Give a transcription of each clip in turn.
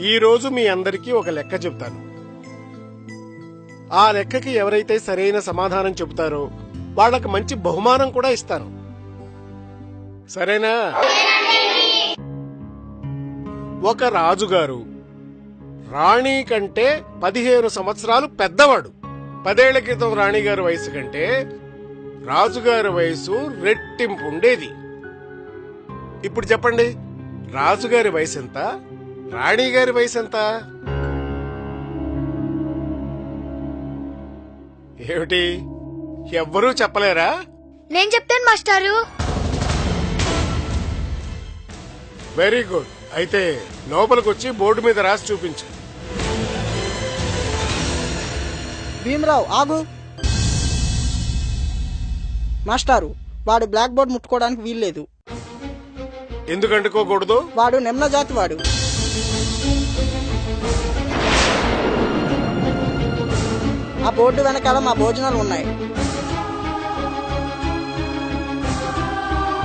ఈ రోజు మీ అందరికీ ఒక లెక్క చెప్తాను. ఆ లెక్కకి ఎవరైతే సరైన సమాధానం చెబుతారో వాళ్ళకి మంచి బహుమానం కూడా ఇస్తాను. సరేనా? ఒక రాజుగారు రాణి కంటే 15 సంవత్సరాలు పెద్దవాడు. 10 ఏళ్ల క్రితం రాణిగారి వయసు కంటే రాజుగారి వయసు రెట్టింపు ఉండేది. ఇప్పుడు చెప్పండి, రాజుగారి వయసు ఎంత, రాణిగారి వయసు ఎంత? ఏమిటి, ఎవ్వరూ చెప్పలేరా? నేను చెప్తాను మాస్టారు. Very good. అయితే లోపలికొచ్చి బోర్డు మీద రాసి చూపించు. భీమరావు ఆగు. మాస్టారు, వాడు బ్లాక్ బోర్డ్ ముట్టుకోవడానికి వీల్లేదు. ఎందుకు అంటుకోకూడదు? వాడు నిమ్న జాతి వాడు. ఆ బోర్డు వెనకాల మా భోజనాలు ఉన్నాయి.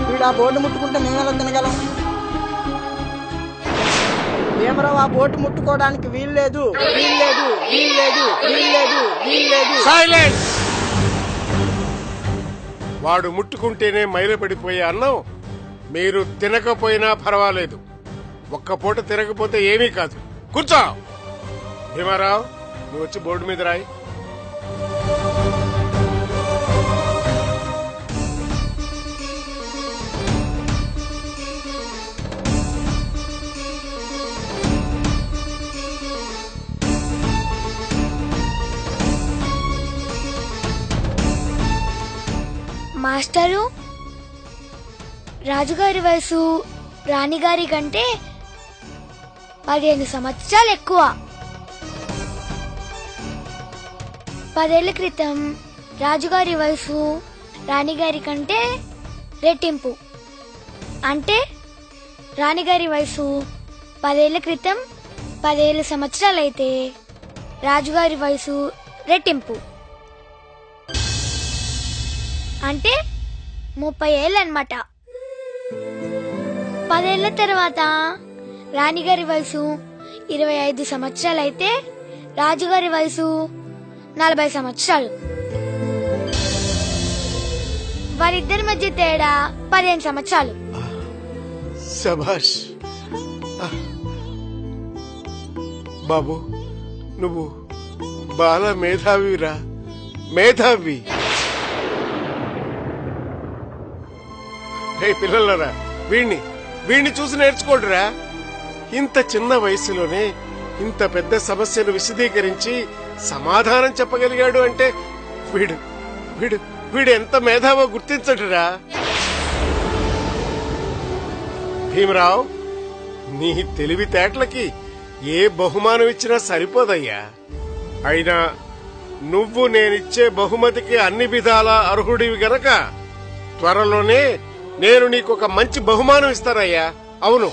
వీడు ఆ బోర్డు ముట్టుకుంటే మేమెలా తినగలం? భీమరావు ఆ బోర్డు ముట్టుకోవడానికి వీల్లేదు, వీల్లేదు, వీల్లేదు, వీల్లేదు, వీల్లేదు. సైలెన్స్! వాడు ముట్టుకుంటేనే మైలపడిపోయే అన్నం మీరు తినకపోయినా పర్వాలేదు. ఒక్క పూట తినకపోతే ఏమీ కాదు. కూర్చో. భీమారావు, నువ్వు వచ్చి బోర్డు మీద రాయి. మాస్టరు, రాజుగారి వయసు రాణిగారి కంటే 15 సంవత్సరాలు ఎక్కువ. 10 ఏళ్ల క్రితం రాజుగారి వయసు రాణిగారి కంటే రెట్టింపు. అంటే రాణిగారి వయసు 10 ఏళ్ల క్రితం 10,000 సంవత్సరాలైతే రాజుగారి వయసు రెట్టింపు. అంటే 30 ఏళ్ళు అన్నమాట. 10 ఏళ్ల తర్వాత రాణిగారి వయసు 25 సంవత్సరాలైతే రాజుగారి వయసు 40 సంవత్సరాలు. వారిద్దరి మధ్య తేడా 15 సంవత్సరాలు. శభాష్ బాబు, నువ్వు బాల మేధావిరా, మేధావి. పిల్లలరా, వీణ్ణి చూసి నేర్చుకోండిరా. ఇంత చిన్న వయసులోనే ఇంత పెద్ద సమస్యను విశదీకరించి సమాధానం చెప్పగలిగాడు అంటే వీడు వీడు వీడు ఎంత మేధావో గుర్తించడురా. భీమరావు, నీ తెలివితేటలకి ఏ బహుమానం ఇచ్చినా సరిపోదయ్యా. అయినా నువ్వు నేనిచ్చే బహుమతికి అన్ని విధాలా అర్హుడివి గనక త్వరలోనే నేను నీకొక మంచి బహుమానం ఇస్తానయ్యా. అవును,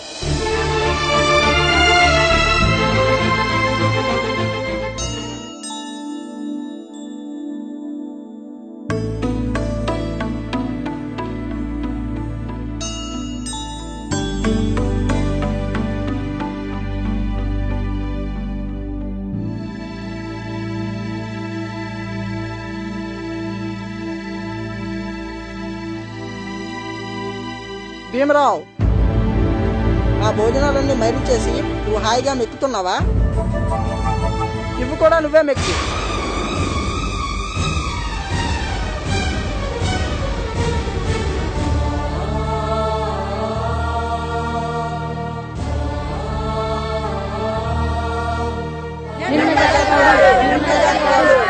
భీమరావు, ఆ భోజనాలన్నీ మైలు చేసి నువ్వు హాయిగా మెక్కుతున్నావా? ఇవి కూడా నువ్వే మెక్కు.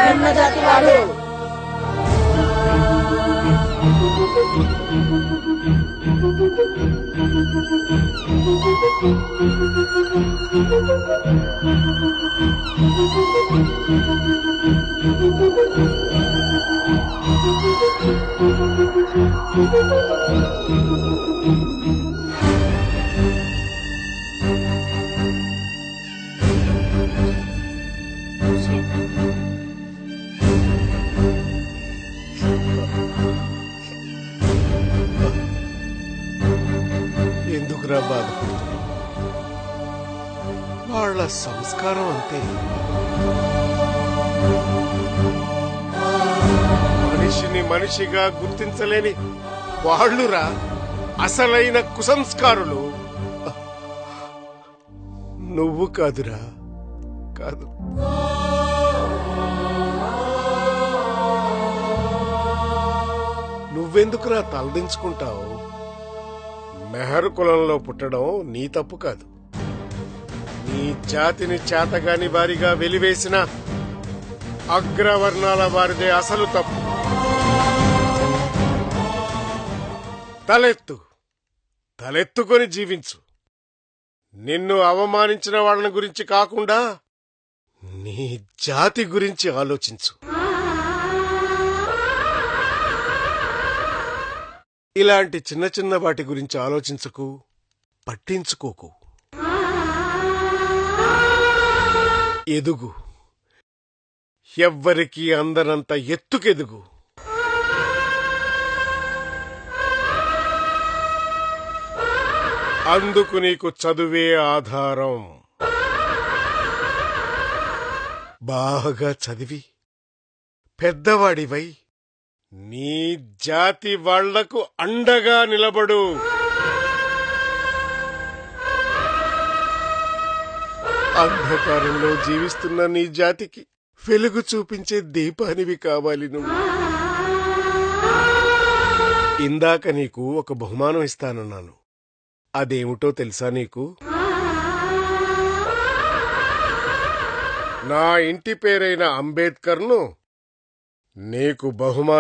నిమ్న జాతి వాడు. ఎందుకురా బాధపడుతున్నావు? వాళ్ళ సంస్కారం అంతే. మనిషిని మనిషిగా గుర్తించలేని వాళ్ళురా అసలైన కుసంస్కారులు. నువ్వు కాదురా, కాదు. నువ్వెందుకురా తలదించుకుంటావు? మెహర్ కులంలో పుట్టడం నీ తప్పు కాదు. నీ జాతిని చేతగాని వారిగా వెలివేసిన అగ్రవర్ణాల వారిదే అసలు తప్పు. తలెత్తుకొని జీవించు. నిన్ను అవమానించిన వాళ్ళని గురించి కాకుండా నీ జాతి గురించి ఆలోచించు. ఇలాంటి చిన్న చిన్న వాటి గురించి ఆలోచించకు, పట్టించుకోకు. ఎదుగు, ఎవ్వరికీ అందనంత ఎత్తుకెదుగు. అందుకు నీకు చదువే ఆధారం. బాగా చదివి పెద్దవాడివై నీ జాతి వాళ్లకు అండగా నిలబడు. అంధకారంలో జీవిస్తున్న నీ జాతికి వెలుగు చూపించే దీపానివి కావాలి నువ్వు. ఇందాక నీకు ఒక బహుమానం ఇస్తానన్నాను. అదేమిటో తెలుసా నీకు? నా ఇంటి పేరైన అంబేద్కర్ను నీకు బహుమానం